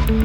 देखिए,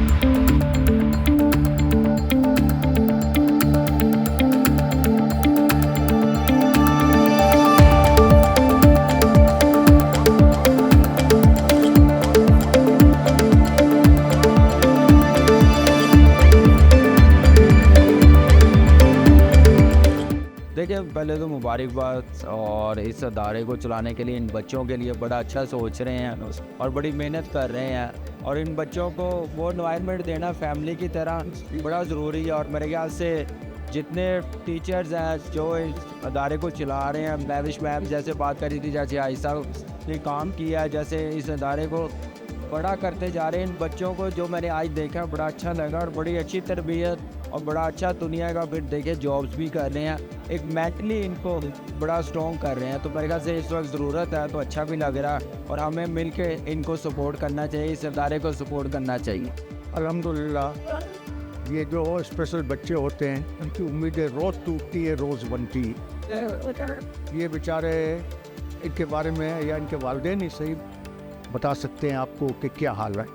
पहले तो मुबारकबाद, और इस अदारे को चलाने के लिए इन बच्चों के लिए बड़ा अच्छा सोच रहे हैं और बड़ी मेहनत कर रहे हैं, और इन बच्चों को वो एनवायरनमेंट देना फैमिली की तरह बड़ा ज़रूरी है। और मेरे ख्याल से जितने टीचर्स हैं जो इस अदारे को चला रहे हैं, मैविश मैम जैसे बात करी थी, जैसे आयशा ने काम किया है, जैसे इस अदारे को बड़ा करते जा रहे हैं, इन बच्चों को जो मैंने आज देखा बड़ा अच्छा लगा, और बड़ी अच्छी तरबियत और बड़ा अच्छा दुनिया का फिर देखे जॉब्स भी कर रहे हैं, एक मेंटली इनको बड़ा स्ट्रॉन्ग कर रहे हैं। तो मेरे ख्याल से इस वक्त ज़रूरत है, तो अच्छा भी लग रहा है, और हमें मिल के इनको सपोर्ट करना चाहिए, इस अदारे को सपोर्ट करना चाहिए। अल्हम्दुलिल्लाह, ये जो स्पेशल बच्चे होते हैं उनकी उम्मीदें रोज़ टूटती है, रोज़ बनती। ये बेचारे, इनके बारे में या इनके वालिदैन ही सही बता सकते हैं आपको कि क्या हाल है।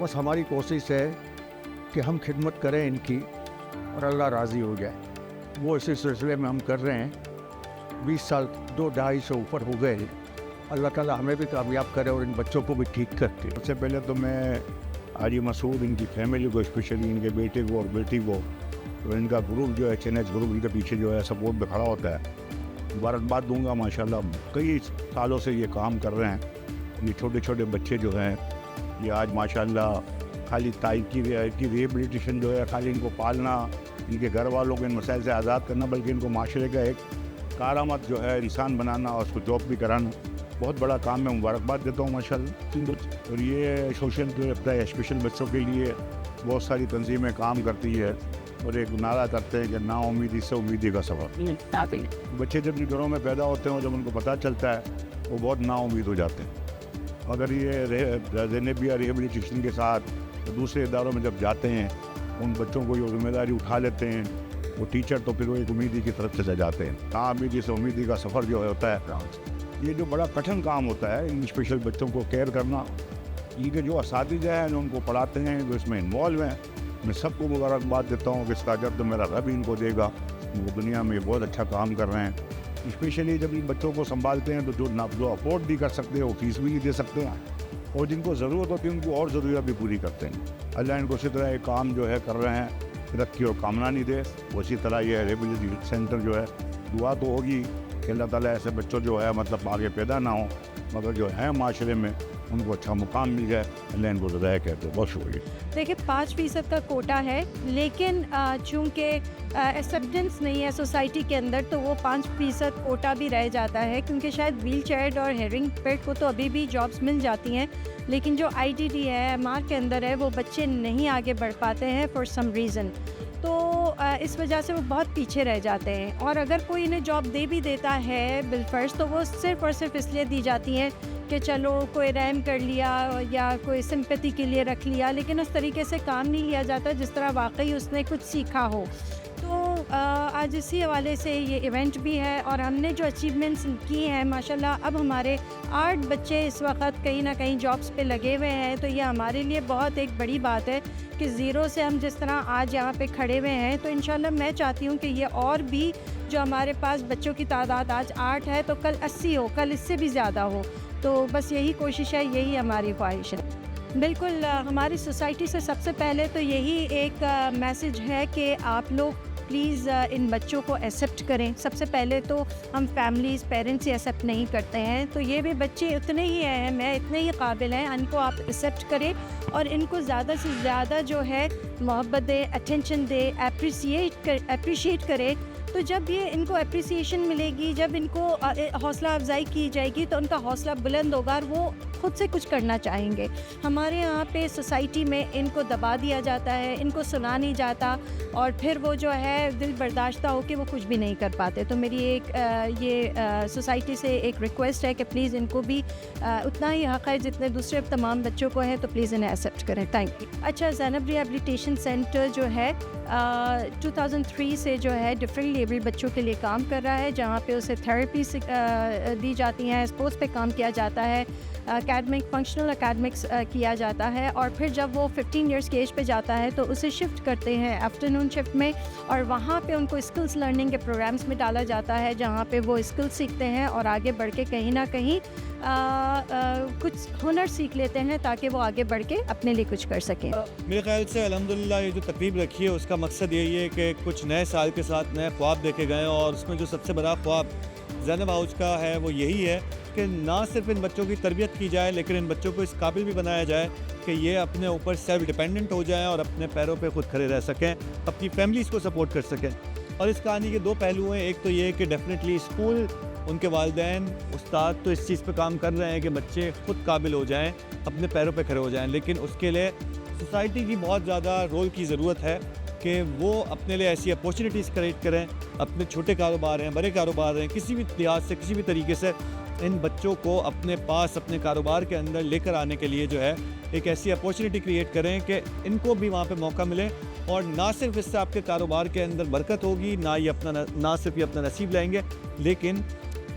बस हमारी कोशिश है कि हम खिदमत करें इनकी, और अल्लाह राज़ी हो जाए। वो इसी सिलसिले में हम कर रहे हैं। 20 साल 2-2.5 से ऊपर हो गए। अल्लाह ताला हमें भी कामयाब करे और इन बच्चों को भी ठीक करते। सबसे पहले तो मैं हाजी मसूद, इनकी फैमिली को, स्पेशली इनके बेटे को और बेटी को, तो इनका ग्रुप जो है चैनज ग्रुप, इनके पीछे जो है सपोर्ट में खड़ा होता है, मुबारकबाद दूंगा। माशाल्लाह कई सालों से ये काम कर रहे हैं। ये छोटे छोटे बच्चे जो हैं, ये आज माशाल्लाह खाली ताई की रिहेबिलिटेशन जो है, खाली इनको पालना, इनके घर वालों को इन मसाइल से आज़ाद करना, बल्कि इनको माशरे का एक कारामद जो है इंसान बनाना और उसको जॉब भी कराना, बहुत बड़ा काम है। मुबारकबाद देता हूँ माशाल्लाह। और ये सोशल जो है स्पेशल बच्चों के लिए बहुत सारी तंजीमें काम करती है, और एक नारा करते हैं कि ना उम्मीदी से उम्मीदी का सबब। बच्चे जब घरों में पैदा होते हैं और जब उनको पता चलता है, वो बहुत नाउम्मीद हो जाते हैं। अगर ये ज़ैनबिया रिहेबिलिटेशन के साथ दूसरे इदारों में जब जाते हैं, उन बच्चों को ये जिम्मेदारी उठा लेते हैं वो टीचर, तो फिर वो एक उम्मीदी की तरफ चले जाते हैं। नाउम्मीदी से उम्मीदी का सफ़र जो होता है, ये जो बड़ा कठिन काम होता है, इन स्पेशल बच्चों को केयर करना। इनके जो असातिज़ा हैं जो उनको पढ़ाते हैं, जो इसमें इन्वॉल्व हैं, मैं सबको मुबारकबाद देता हूँ कि इसका अजर तो मेरा रब ही इनको देगा। वो दुनिया में बहुत अच्छा काम कर रहे हैं। स्पेशली जब इन बच्चों को संभालते हैं तो जो अफोर्ड भी कर सकते हैं वो फीस भी नहीं दे सकते हैं, और जिनको ज़रूरत होती है उनको और ज़रूरत भी पूरी करते हैं। अल्लाह इनको इसी तरह एक काम जो है कर रहे हैं, तरक्की और कामना नहीं दे। उसी तरह ये रिहेबिलिटेशन सेंटर जो है, दुआ तो होगी कि अल्लाह ताला ऐसे बच्चों जो है मतलब आगे पैदा ना हो, मगर जो है माशरे में उनको अच्छा मुकाम मिल जाए। अल्लाह इनको रज़ाए कहते हैं। बहुत शुक्रिया। देखिए 5% का कोटा है, लेकिन चूँकि एक्सेप्टेंस नहीं है सोसाइटी के अंदर, तो वो 5% कोटा भी रह जाता है, क्योंकि शायद व्हील चेयर और हेयरिंग पेड को तो अभी भी जॉब्स मिल जाती हैं, लेकिन जो IDD है, MR के अंदर है, वो बच्चे नहीं आगे बढ़ पाते हैं फॉर सम रीज़न। तो इस वजह से वो बहुत पीछे रह जाते हैं, और अगर कोई इन्हें जॉब दे भी देता है बिलफर्ज, तो वो सिर्फ़ और सिर्फ इसलिए दी जाती हैं कि चलो कोई रहम कर लिया या कोई सिंपैथी के लिए रख लिया, लेकिन उस तरीके से काम नहीं लिया जाता जिस तरह वाकई उसने कुछ सीखा हो। तो आज इसी हवाले से ये इवेंट भी है, और हमने जो अचीवमेंट्स की हैं माशाल्लाह, अब हमारे 8 बच्चे इस वक्त कहीं ना कहीं जॉब्स पे लगे हुए हैं। तो ये हमारे लिए बहुत एक बड़ी बात है कि ज़ीरो से हम जिस तरह आज यहाँ पे खड़े हुए हैं, तो इंशाल्लाह मैं चाहती हूँ कि ये और भी जो हमारे पास बच्चों की तादाद आज 8 है, तो कल 80 हो, कल इससे भी ज़्यादा हो। तो बस यही कोशिश है, यही हमारी ख्वाहिश है। बिल्कुल हमारी सोसाइटी से सबसे पहले तो यही एक मैसेज है कि आप लोग प्लीज़ इन बच्चों को एक्सेप्ट करें। सबसे पहले तो हम फैमिलीज़, पेरेंट्स ही एक्सेप्ट नहीं करते हैं, तो ये भी बच्चे उतने ही हैं, मैं इतने ही काबिल हैं, इनको आप एक्सेप्ट करें और इनको ज़्यादा से ज़्यादा जो है मोहब्बत दें, अटेंशन दें, अप्रिशिएट करें। तो जब ये इनको अप्रिसिएशन मिलेगी, जब इनको हौसला अफजाई की जाएगी, तो उनका हौसला बुलंद होगा और वो खुद से कुछ करना चाहेंगे। हमारे यहाँ पे सोसाइटी में इनको दबा दिया जाता है, इनको सुना नहीं जाता, और फिर वो जो है दिल बर्दाश्ता हो के वो कुछ भी नहीं कर पाते। तो मेरी एक सोसाइटी से एक रिक्वेस्ट है कि प्लीज़ इनको भी उतना ही हक़ है जितने दूसरे तमाम बच्चों को है, तो प्लीज़ इन्हें एक्सेप्ट करें। Thank you. अच्छा, ज़ैनब रिहेबिलिटेशन सेंटर जो है 2003 से जो है डिफरेंट एबल्ड बच्चों के लिए काम कर रहा है, जहाँ पे उसे थेरेपी दी जाती हैं, स्पोर्ट्स पे काम किया जाता है, एकेडमिक फंक्शनल एकेडमिक्स किया जाता है, और फिर जब वो 15 इयर्स के एज पे जाता है तो उसे शिफ्ट करते हैं आफ्टरनून शिफ्ट में, और वहाँ पे उनको स्किल्स लर्निंग के प्रोग्राम्स में डाला जाता है जहाँ पे वो स्किल्स सीखते हैं और आगे बढ़ के कहीं ना कहीं कुछ हुनर सीख लेते हैं ताकि वो आगे बढ़ के अपने लिए कुछ कर सकें। मेरे ख्याल से अल्हम्दुलिल्लाह ये जो तकरीब रखी है उसका मकसद यही है कि कुछ नए साल के साथ नए ख्वाब देखे गए, और उसमें जो सबसे बड़ा ख्वाब ज़ैनब हाउस का है वो यही है कि ना सिर्फ इन बच्चों की तरबियत की जाए लेकिन इन बच्चों को इस काबिल भी बनाया जाए कि ये अपने ऊपर सेल्फ डिपेंडेंट हो जाएं और अपने पैरों पे खुद खड़े रह सकें, अपनी फैमिलीज़ को सपोर्ट कर सकें। और इस कहानी के दो पहलू हैं, एक तो ये कि डेफिनेटली स्कूल, उनके वालिदैन, उस्ताद तो इस चीज़ पे काम कर रहे हैं कि बच्चे खुद काबिल हो जाएं, अपने पैरों पे खड़े हो जाएं, लेकिन उसके लिए सोसाइटी की बहुत ज़्यादा रोल की ज़रूरत है कि वो अपने लिए ऐसी अपॉर्चुनिटीज़ क्रिएट करें। अपने छोटे कारोबार हैं, बड़े कारोबार हैं, किसी भी लिहाज से, किसी भी तरीके से इन बच्चों को अपने पास, अपने कारोबार के अंदर लेकर आने के लिए जो है एक ऐसी अपॉर्चुनिटी क्रिएट करें कि इनको भी वहाँ पे मौका मिले, और ना सिर्फ इससे आपके कारोबार के अंदर बरकत होगी, ना सिर्फ ये अपना नसीब लाएंगे, लेकिन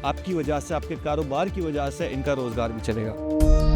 आपकी वजह से, आपके कारोबार की वजह से इनका रोज़गार भी चलेगा।